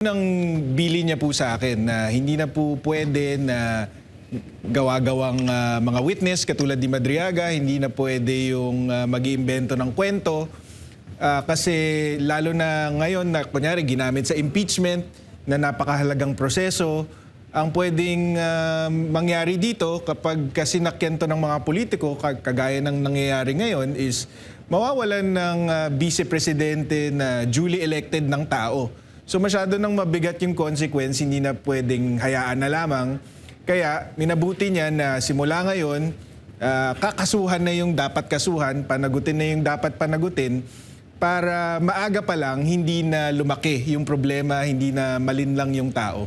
Nang bili niya po sa akin na hindi na po pwede na gawa-gawang mga witness katulad ni Madriaga, hindi na pwede yung mag-iimbento ng kwento. Kasi lalo na ngayon na kunyari ginamit sa impeachment na napakahalagang proseso, ang pwedeng mangyari dito kapag kasinakyan to ng mga politiko, kagaya ng nangyayari ngayon, is mawawalan ng vice presidente na duly elected ng tao. So masyado nang mabigat yung consequence, hindi na pwedeng hayaan na lamang. Kaya minabuti niya na simula ngayon, kakasuhan na yung dapat kasuhan, panagutin na yung dapat panagutin, para maaga pa lang hindi na lumaki yung problema, hindi na malinlang yung tao.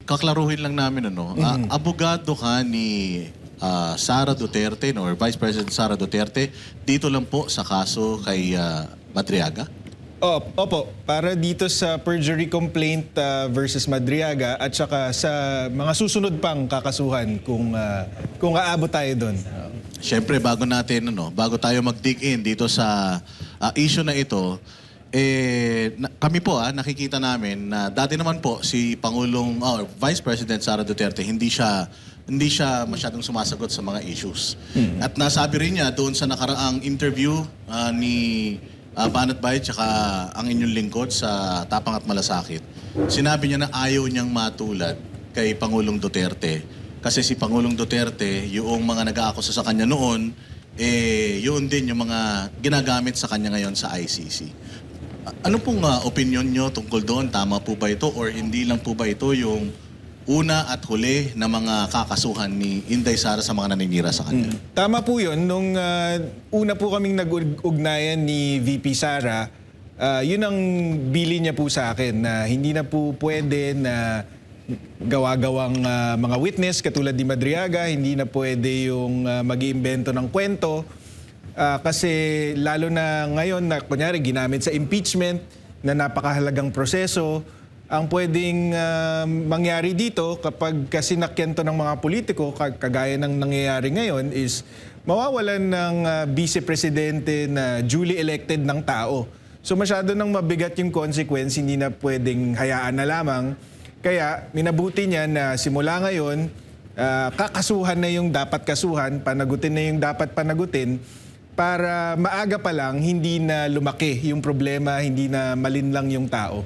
Kaklaruhin lang namin abogado ka ni Sara Duterte or Vice President Sara Duterte dito lang po sa kaso kay Madriaga? Opo, para dito sa perjury complaint versus Madriaga at saka sa mga susunod pang kakasuhan kung aabot tayo doon. Siyempre bago tayo mag-dig in dito sa issue na ito, kami po nakikita namin na dati naman po si Vice President Sara Duterte hindi siya masyadong sumasagot sa mga issues. At nasabi rin niya doon sa nakaraang interview ni Banat Bay tsaka ang inyong lingkod sa Tapang at Malasakit. Sinabi niya na ayaw niyang matulad kay Pangulong Duterte. Kasi si Pangulong Duterte, yung mga nag-aakusa sa kanya noon, yun din yung mga ginagamit sa kanya ngayon sa ICC. Ano pong opinion nyo tungkol doon? Tama po ba ito or hindi lang po ba ito yung una at huli na mga kakasuhan ni Inday Sara sa mga naninira sa kanya? Tama po yun. Nung una po kaming nag-ugnayan ni VP Sara, yun ang bili niya po sa akin na hindi na po pwede na gawa-gawang mga witness katulad ni Madriaga, hindi na pwede yung mag-iimbento ng kwento. Kasi lalo na ngayon na kunyari ginamit sa impeachment na napakahalagang proseso, ang pwedeng mangyari dito kapag kasinakyan to ng mga politiko, kagaya ng nangyayari ngayon, is mawawalan ng vice presidente na duly elected ng tao. So masyado nang mabigat yung consequence, hindi na pwedeng hayaan na lamang. Kaya minabuti niya na simula ngayon, kakasuhan na yung dapat kasuhan, panagutin na yung dapat panagutin, para maaga pa lang hindi na lumaki yung problema, hindi na malinlang yung tao.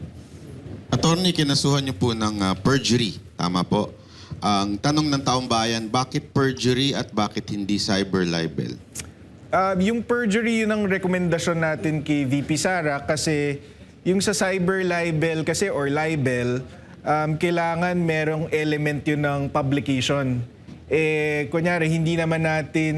Attorney, kinasuhan niyo po ng perjury. Tama po. Ang tanong ng taong bayan, bakit perjury at bakit hindi cyber libel? Yung perjury, yun ang rekomendasyon natin kay VP Sara kasi yung sa cyber libel kasi or libel, kailangan merong element yun ng publication. Kunyari, hindi naman natin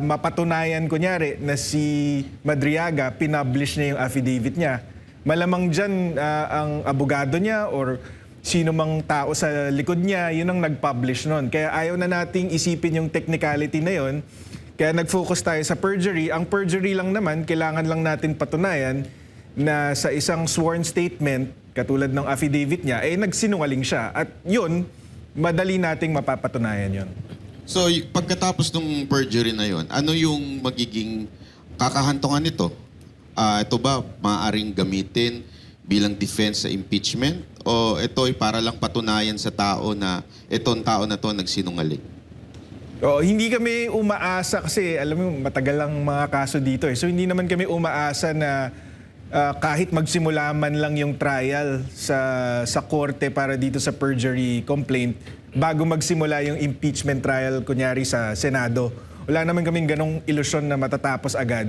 mapatunayan kunyari na si Madriaga pinublish niya yung affidavit niya. Malamang dyan ang abogado niya or sino mang tao sa likod niya, yun ang nag-publish nun. Kaya ayaw na nating isipin yung technicality na yun. Kaya nag-focus tayo sa perjury. Ang perjury lang naman, kailangan lang natin patunayan na sa isang sworn statement, katulad ng affidavit niya, nagsinungaling siya. At yun, madali nating mapapatunayan yun. So, pagkatapos ng perjury na yon, ano yung magiging kakahantungan nito? Ito ba maaaring gamitin bilang defense sa impeachment? O ito ay para lang patunayan sa tao na itong tao na to nagsinungaling? Hindi kami umaasa kasi alam mo matagal lang mga kaso dito. So hindi naman kami umaasa na kahit magsimula man lang yung trial sa korte para dito sa perjury complaint bago magsimula yung impeachment trial kunyari sa Senado. Wala naman kaming ganong ilusyon na matatapos agad.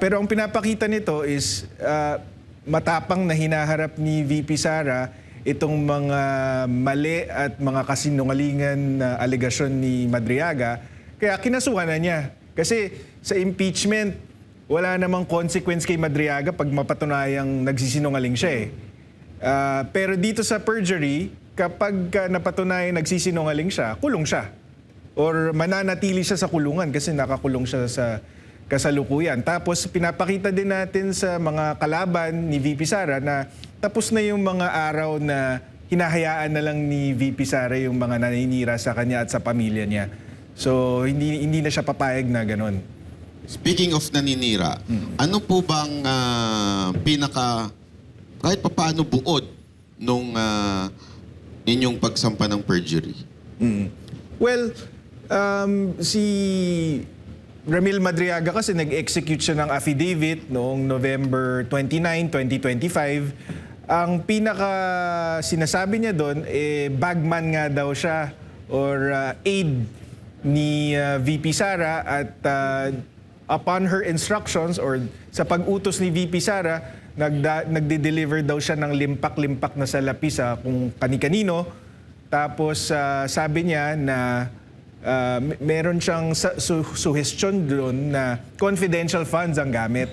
Pero ang pinapakita nito is matapang na hinaharap ni VP Sara itong mga mali at mga kasinungalingan na alegasyon ni Madriaga. Kaya kinasuhan na niya. Kasi sa impeachment, wala namang consequence kay Madriaga pag mapatunayang nagsisinungaling siya . Pero dito sa perjury, kapag napatunayan nagsisinungaling siya, kulong siya. Or mananatili siya sa kulungan kasi nakakulong siya sa kasalukuyan. Tapos pinapakita din natin sa mga kalaban ni VP Sara na tapos na yung mga araw na hinahayaan na lang ni VP Sara yung mga naninira sa kanya at sa pamilya niya. So hindi na siya papayag na ganun. Speaking of naninira, ano po bang kahit papaano buod nung inyong pagsampa ng perjury? Well, si Ramil Madriaga kasi nag-execute siya ng affidavit noong November 29, 2025. Ang pinaka sinasabi niya doon, bagman nga daw siya or aide ni VP Sara at upon her instructions or sa pag-utos ni VP Sara, nagde-deliver daw siya ng limpak-limpak na salapi sa kung kani-kanino. Tapos sabi niya na meron siyang suggestion doon na confidential funds ang gamit.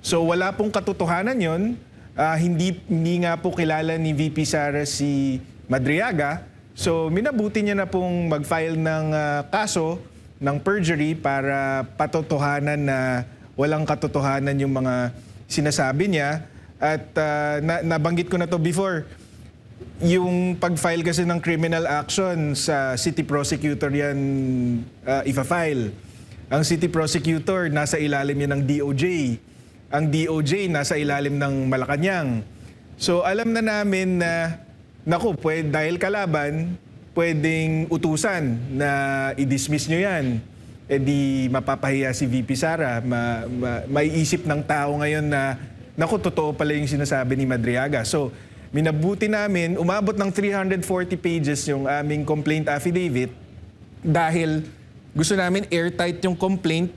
So wala pong katotohanan yon. Hindi nga po kilala ni VP Sara si Madriaga. So minabuti niya na pong mag-file ng kaso ng perjury para patotohanan na walang katotohanan yung mga sinasabi niya. At nabanggit ko na to before, yung pag-file kasi ng criminal action sa city prosecutor yan ifa-file. Ang city prosecutor nasa ilalim yan ng DOJ. Ang DOJ nasa ilalim ng Malacanang. So alam na namin na dahil kalaban, pwedeng utusan na i-dismiss nyo yan. E di mapapahiya si VP Sara. Maiisip ng tao ngayon na, totoo pala yung sinasabi ni Madriaga. So, minabuti namin, umabot ng 340 pages yung aming complaint affidavit dahil gusto namin airtight yung complaint.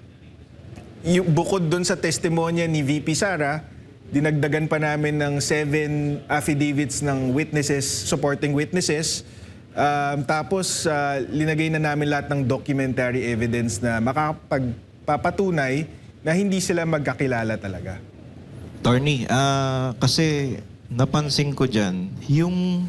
Yung, bukod doon sa testimonya ni VP Sara, dinagdagan pa namin ng 7 affidavits ng witnesses, supporting witnesses. Tapos, linagay na namin lahat ng documentary evidence na makapagpapatunay na hindi sila magkakilala talaga. Attorney, kasi napansin ko dyan,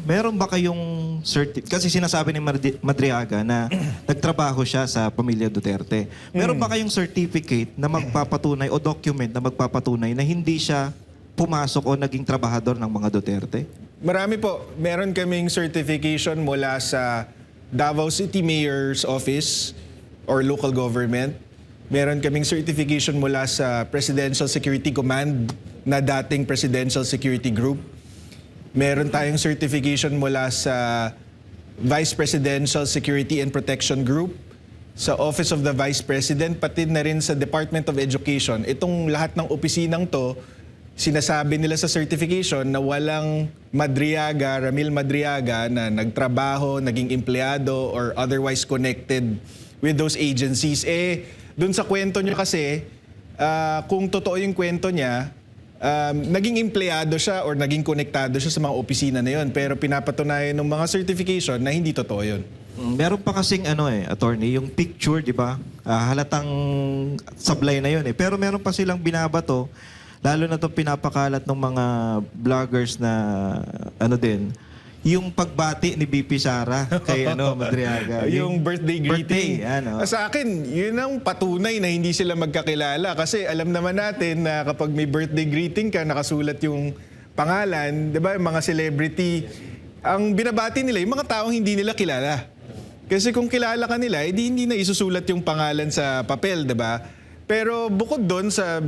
meron ba kayong kasi sinasabi ni Madriaga na nagtrabaho siya sa pamilya Duterte. Meron ba kayong certificate na magpapatunay o document na magpapatunay na hindi siya pumasok o naging trabahador ng mga Duterte? Marami po. Meron kaming certification mula sa Davao City Mayor's Office or local government. Meron kaming certification mula sa Presidential Security Command na dating Presidential Security Group. Meron tayong certification mula sa Vice Presidential Security and Protection Group, sa Office of the Vice President, pati na rin sa Department of Education. Itong lahat ng opisinang to, sinasabi nila sa certification na walang Ramil Madriaga na nagtrabaho, naging empleyado, or otherwise connected with those agencies. Dun sa kwento niya kasi, kung totoo yung kwento niya, naging empleyado siya or naging konektado siya sa mga opisina na yun. Pero pinapatunayan ng mga certification na hindi totoo yun. Meron pa kasing attorney, yung picture, di ba? Halatang sablay na yun eh. Pero meron pa silang binabato, lalo na itong pinapakalat ng mga vloggers na yung pagbati ni BP Sara kay Madriaga. Yung birthday greeting. Sa akin, yun ang patunay na hindi sila magkakilala. Kasi alam naman natin na kapag may birthday greeting ka, nakasulat yung pangalan, di ba? Yung mga celebrity, ang binabati nila, yung mga taong hindi nila kilala. Kasi kung kilala ka nila, hindi na isusulat yung pangalan sa papel, di ba? Pero bukod doon sa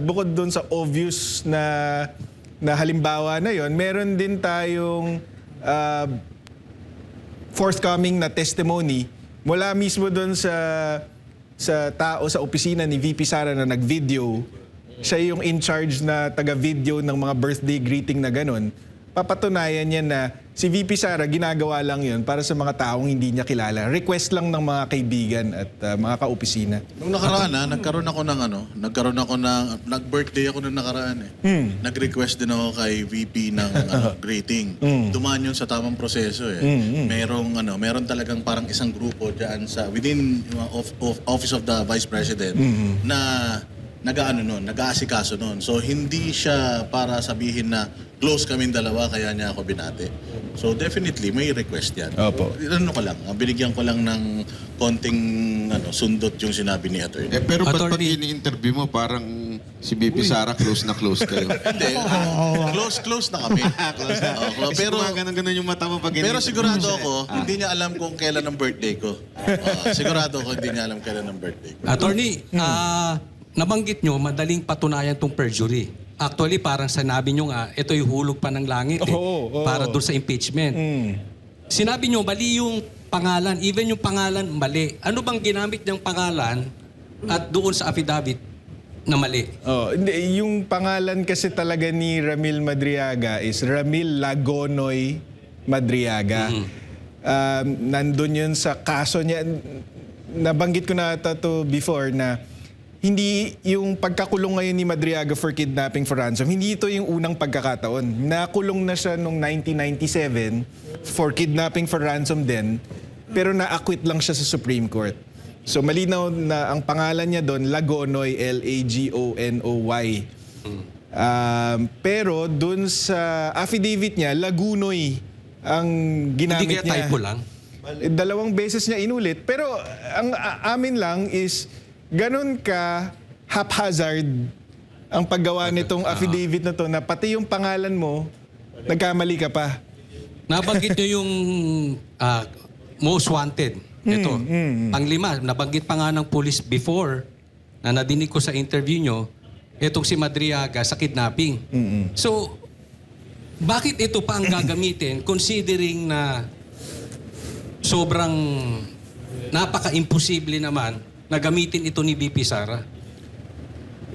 obvious na halimbawa na yon, meron din tayong forthcoming na testimony mula mismo doon sa tao sa opisina ni VP Sara na nag-video. Siya yung in charge na taga-video ng mga birthday greeting na ganun. Papatunayan niya na si VP Sara ginagawa lang yun para sa mga taong hindi niya kilala. Request lang ng mga kaibigan at mga kaopisina. Nung nakaraan nagkaroon ako ng nag-birthday ako nung nakaraan Nag-request din ako kay VP ng greeting. Dumaan yun sa tamang proseso Meron talagang parang isang grupo diyan sa within Office of the Vice President na nag-aasikaso nun. So, hindi siya para sabihin na close kaming dalawa, kaya niya ako binati. So, definitely, may request yan. Opo. Binigyan ko lang ng konting sundot yung sinabi ni Attorney. Pero ba't pag ini-interview mo, parang si BP Sara close na close kayo? Hindi. Close na kami. Pero ganun yung mata mo pag Pero sigurado ako, hindi niya alam kung kailan ang birthday ko. Sigurado ako, hindi niya alam kailan ang birthday ko. Attorney, nabanggit nyo, madaling patunayan tong perjury. Actually, parang sinabi nyo nga, ito yung hulog pa ng langit Oo. para doon sa impeachment. Sinabi nyo, mali yung pangalan. Even yung pangalan, mali. Ano bang ginamit niyang pangalan at doon sa affidavit na mali? Hindi, yung pangalan kasi talaga ni Ramil Madriaga is Ramil Lagonoy Madriaga. Nandun yun sa kaso niya. Nabanggit ko na ata to before na hindi yung pagkakulong ngayon ni Madriaga for kidnapping for ransom, hindi ito yung unang pagkakataon. Nakulong na siya noong 1997 for kidnapping for ransom din, pero na-acquit lang siya sa Supreme Court. So malinaw na ang pangalan niya doon, Lagonoy, Lagonoy. Pero doon sa affidavit niya, Lagunoy ang ginamit Hindi kaya niya. typo lang? Dalawang beses niya inulit. Pero ang amin lang is ganun ka haphazard ang paggawa nitong affidavit na to na pati yung pangalan mo, nagkamali ka pa. Nabanggit nyo yung most wanted. Ito. Panglima, nabanggit pa nga ng police before na nadinig ko sa interview nyo, itong si Madriaga sa kidnapping. So, bakit ito pa ang gagamitin considering na sobrang napaka-imposible naman na gamitin ito ni BP Sara?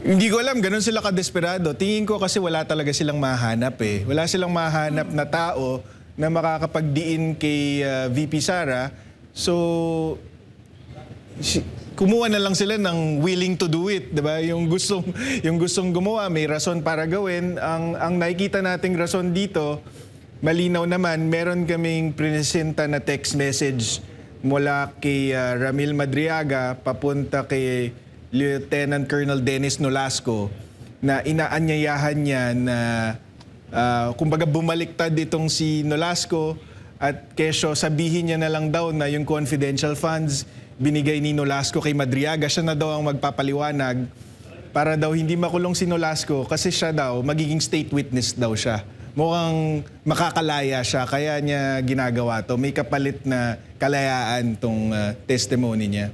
Hindi ko alam, ganun sila kadesperado. Tingin ko kasi wala talaga silang mahanap eh. Wala silang mahanap na tao na makakapagdiin kay VP Sara. So, kumuha na lang sila ng willing to do it, 'di ba? Yung gustong gumawa, may rason para gawin. Ang nakikita nating rason dito, malinaw naman, meron kaming presenta na text message mula kay Ramil Madriaga papunta kay Lieutenant Colonel Dennis Nolasco na inaanyayahan niya na kumbaga bumaliktad itong si Nolasco at kesyo sabihin niya na lang daw na yung confidential funds binigay ni Nolasco kay Madriaga. Siya na daw ang magpapaliwanag para daw hindi makulong si Nolasco kasi siya daw magiging state witness daw siya. Mukhang makakalaya siya, kaya niya ginagawa to. May kapalit na kalayaan tong testimony niya.